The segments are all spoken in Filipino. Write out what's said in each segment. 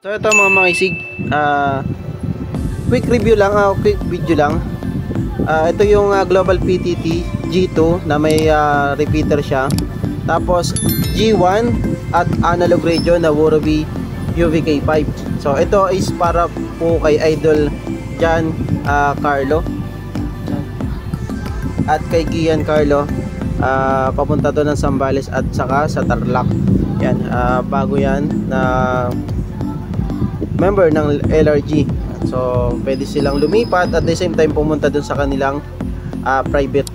So ito mga isig, quick review lang, quick video lang. Ito yung Global PTT G2 na may repeater siya. Tapos G1 at analog radio na Worobey UVK5. So ito is para po kay Idol Jan Carlo at kay Gian Carlo, papunta doon ng Zambales at saka sa Tarlac. Yan, bago yan na member ng LRG. So pwede silang lumipat at the same time pumunta dun sa kanilang private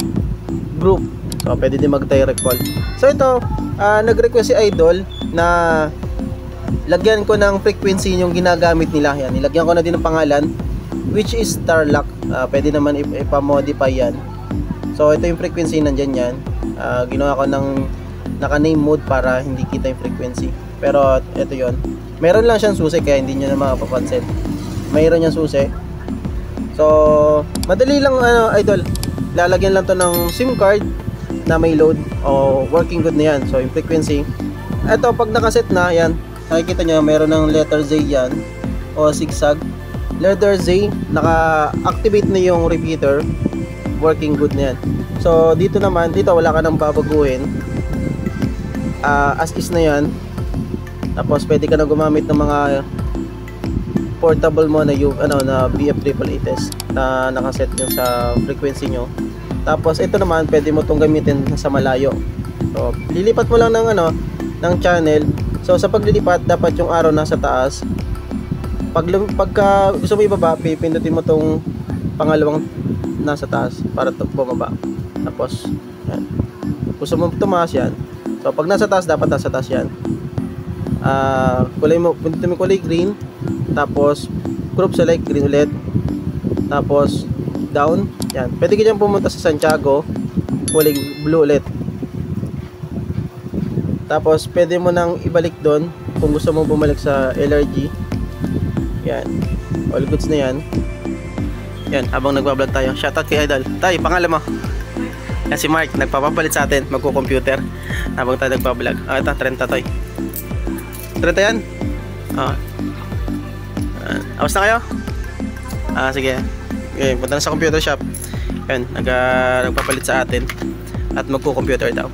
group. So pwede din mag-direct call. So ito, nag-request si Idol na lagyan ko ng frequency yung ginagamit nila. Yan, nilagyan ko na din ng pangalan, which is Tarlac. Pwede naman ipamodify yan. So ito yung frequency, nandyan yan. Ginawa ko ng naka-name mode para hindi kita yung frequency. Pero ito yon. Meron lang siyang susi kaya hindi nyo na makapapansin. Mayroon niyang susi. So madali lang Idol. Lalagyan lang to ng SIM card na may load o working good na yan. So yung frequency, ito pag nakaset na yan, nakikita nyo meron ng letter Z yan o zigzag. Letter Z, naka-activate na yung repeater, working good na yan. So dito naman, dito wala ka nang babaguhin, as is na yan. Tapos pwede ka na gumamit ng mga portable mo na yung na BF888 na nakaset nyo sa frequency nyo. Tapos ito naman pwede mo itong gamitin sa malayo. So lilipat mo lang ng ng channel. So sa paglilipat dapat yung arrow nasa taas. Pagka gusto mo ibaba, pipindutin mo tong pangalawang nasa taas para bumaba. Tapos yan. Gusto mo tumaas yan. So pag nasa taas dapat nasa taas yan. Kulay mo, pindutin mo kulay green, tapos group select green ulit, tapos down, yan. Pwede ka dyan pumunta sa Santiago, kulay blue ulit. Tapos pwede mo nang ibalik doon kung gusto mo bumalik sa LRG. Yan, all goods na yan. Yan, habang nagbablog tayo, shoutout kay Idol. Tay, pangalan mo? Yan si Mark, nagpapapalit sa atin, magko-computer habang tayo nagbablog. Ito, 30 toy. 30 yan? Awas na kayo? Sige. Okay, punta na sa computer shop. Yan, nagpapalit sa atin at magko-computer daw.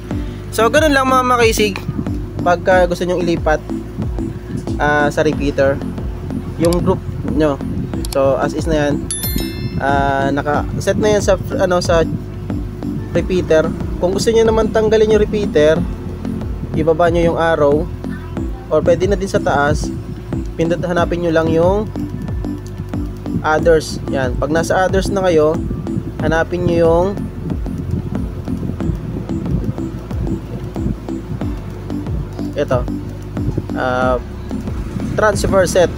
So, ganun lang mga makisig. Pagka gusto nyong ilipat sa repeater yung group nyo. So, as is na yan. Naka-set na yan sa sa repeater. Kung gusto nyo naman tanggalin yung repeater, ibaba nyo yung arrow, or pwede na din sa taas, hanapin nyo lang yung others. Yan, pag nasa others na kayo, hanapin nyo yung ito, transfer set.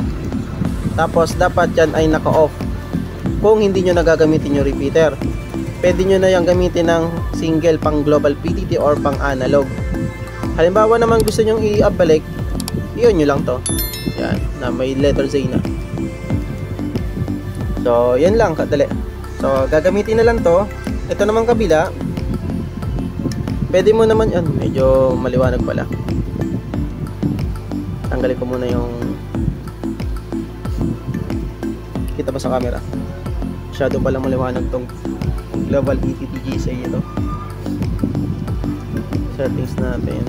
Tapos dapat yan ay naka-off kung hindi nyo nagagamitin yung repeater. Pwede nyo na yung gamitin ng single pang global PTT or pang analog. Halimbawa naman gusto nyo i-balik, yun nyo lang to. Yan, na may letter Z na. So yan lang kadali. So gagamitin na lang to. Ito naman kabila, pwede mo naman yan, medyo maliwanag pala. Tanggalin ko muna yung, kita ba sa camera? Shadow palang maliwanag tong Global PTT G6 ito. Settings natin.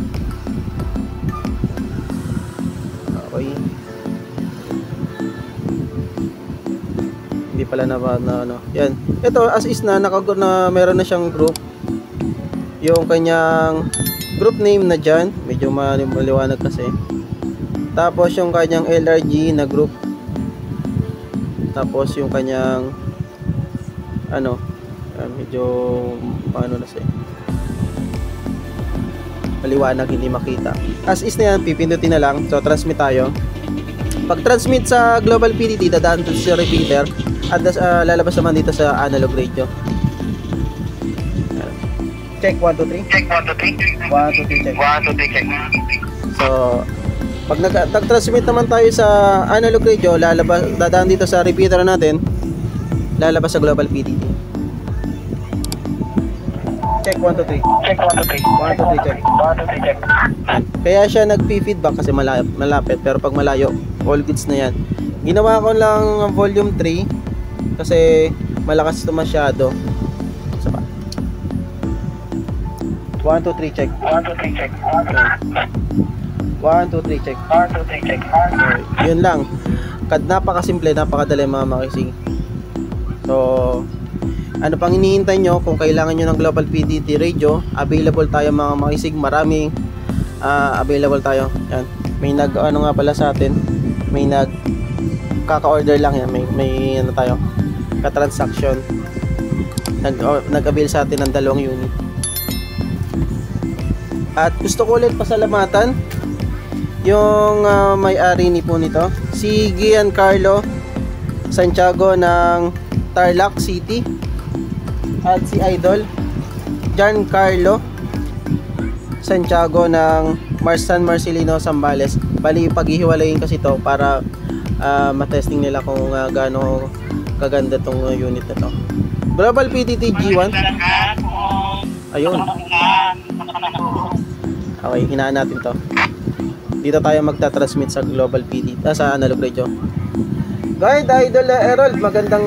Okay. Hindi pala na yan. Ito as is na meron na siyang group. Yung kanyang group name na dyan, medyo maliwanag kasi. Tapos yung kanyang LRG na group. Tapos yung kanyang medyo paano na siya, maliwanag, hindi makita. As is na yan, pipindutin na lang. So transmit tayo. Pag transmit sa Global PTT, dadaan to sa repeater at lalabas naman dito sa analog radio. Check 1 2 3. Check 1 2 3. 1 2 3 check. 1 2 3 check. So pag nag-transmit naman tayo sa analog radio, dadaan dito sa repeater natin, lalabas sa Global PTT. Check 1 2 3. Check 1 2 3. 1 2 3 check. 1 2 3 check. Kaya siya nagpi-feedback kasi malapit, pero pag malayo all goods na yan. Ginawa ko lang volume 3 kasi malakas ito masyado. Isa pa. 1, 2, 3 check. 1, 2, 3 check. 1, 2, 3 check. 1, 2, 3 check. So, yun lang. Napakasimple, napakadali mga makisig. So, ano pang hinihintay nyo? Kung kailangan nyo ng Global PTT radio, available tayo mga makisig. Maraming available tayo. Yan. May ano nga pala sa atin. May kaka-order lang yan. May ano tayo. Ka-transaction. Nag-avail sa atin ng 2 unit. At gusto ko ulit pasalamatan yung may-ari ni po nito, si Giancarlo Santiago ng Tarlac City, at si Idol Giancarlo Santiago ng San Marcelino, Zambales. Bali, paghihiwalayin kasi to para matesting nila kung gaano kaganda tong unit na to. Global PTT G1. Ayun. Okay, hinaan natin to. Dito tayo magta-transmit sa Global PTT, sa analog radio. Guide, Idol Errol, magandang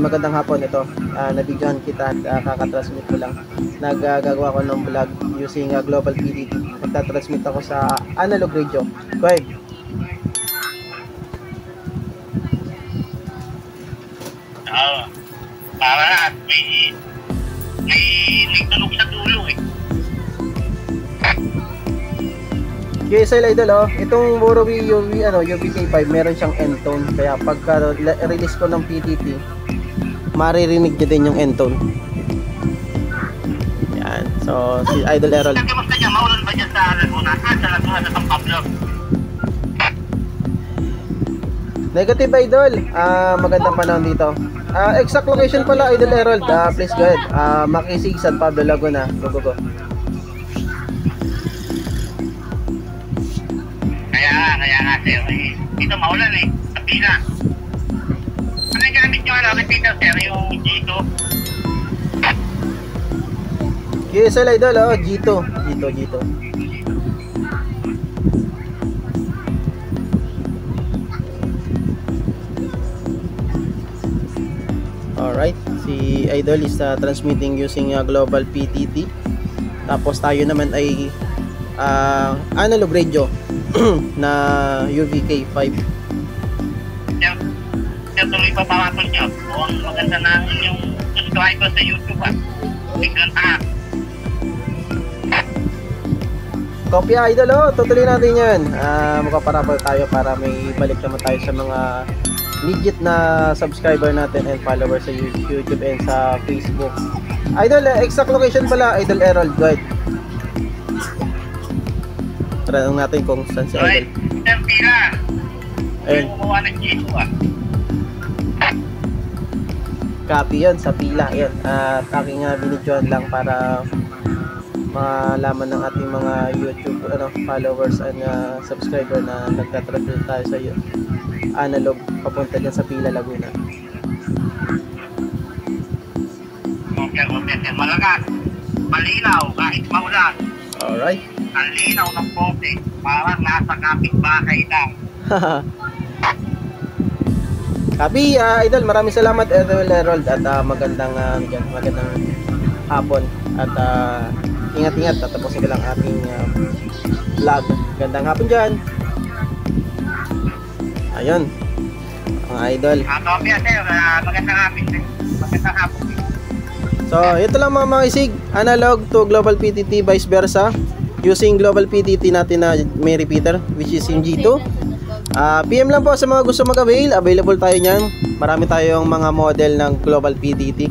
magandang hapon ito. Nabigyan kita at kaka-transmit ko lang. Nagagawa ko ng vlog using Global PTT. Magta-transmit ako sa analog radio. Go ahead. Para may tunog sa dulo eh. QSL Idol, itong Borowi UVK5 meron siyang end tone, kaya pagka release ko ng PTT maririnig niyo din yung end tone. Yan. So si Idol Errol. Kamusta niya? Maulan ba dyan sa Laguna? Sa Laguna sa San Pablo? Negative Idol. Magandang panahon dito. Exact location pala Idol Errol. Please go ahead. Makisig, San Pablo, Laguna. Go. Kaya nga sir, dito maulan eh, sa pila. Ano yung gamit nyo repeater sir, yung G2? QSL Idol, G2. Alright, si Idol is transmitting using Global PTT. Tapos tayo naman ay analog radio na UVK5. Sir, tuloy pa pamapon nyo. Kung maganda na yung subscriber sa YouTube biglang taas. Kopya Idol, tutuloy natin yan. Makaparapal tayo para may balik naman tayo sa mga legit na subscriber natin and followers sa YouTube and sa Facebook. Idol, exact location pala Idol Errol, go ahead. Tanong natin kung saan si Idol. Sir, pila. Ayun. Kumuha ng G2 Copy yun sa pila. Yan. At aking binidyoan lang para malaman ng ating mga YouTube followers and subscriber na nagtatravel tayo sa analog papunta dyan sa Pila, Laguna. Okay, malakas. Malinaw kahit maulan. Alright. Ang linaw ng pote, parang nasa kapitbahay lang. Copy, Idol, maraming salamat Idol Errol at magandang hapon at ingat-ingat, tatapusin ko lang ating vlog. Gandang hapon dyan. Ayun, mga Idol. Copy sir, magandang hapon. So, ito lang mga makisig, analog to Global PTT, vice versa. Using Global PTT natin na may repeater, which is yung G2. PM lang po sa mga gusto mag-avail. Available tayo nyan. Marami tayong mga model ng Global PTT.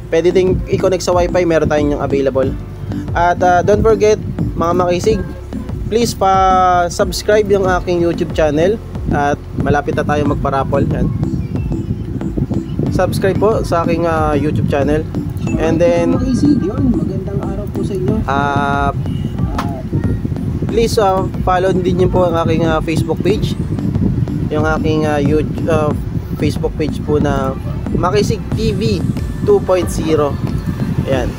Pwede din i-connect sa Wi-Fi, meron tayong available. At don't forget mga makisig, please pa-subscribe yung aking YouTube channel. At malapit na tayo magparapol. Yan. Subscribe po sa aking YouTube channel. And then magandang araw po sa inyo. Please follow din niyo po ang aking Facebook page. Yung aking Facebook page po na Makisig TV 2.0. Ayan.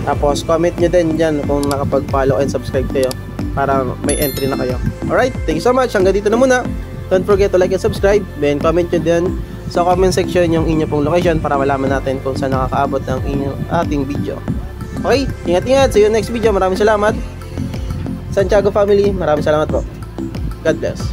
Tapos comment nyo din dyan kung nakapag-follow and subscribe kayo para may entry na kayo. Alright, thank you so much. Hanggang dito na muna. Ito Don't forget to like and subscribe. Then comment nyo din sa comment section yung inyo pong location para malaman natin kung saan nakakaabot ng ating video. Okay, ingat-ingat. See you next video. Maraming salamat. Santiago family, maraming salamat po. God bless.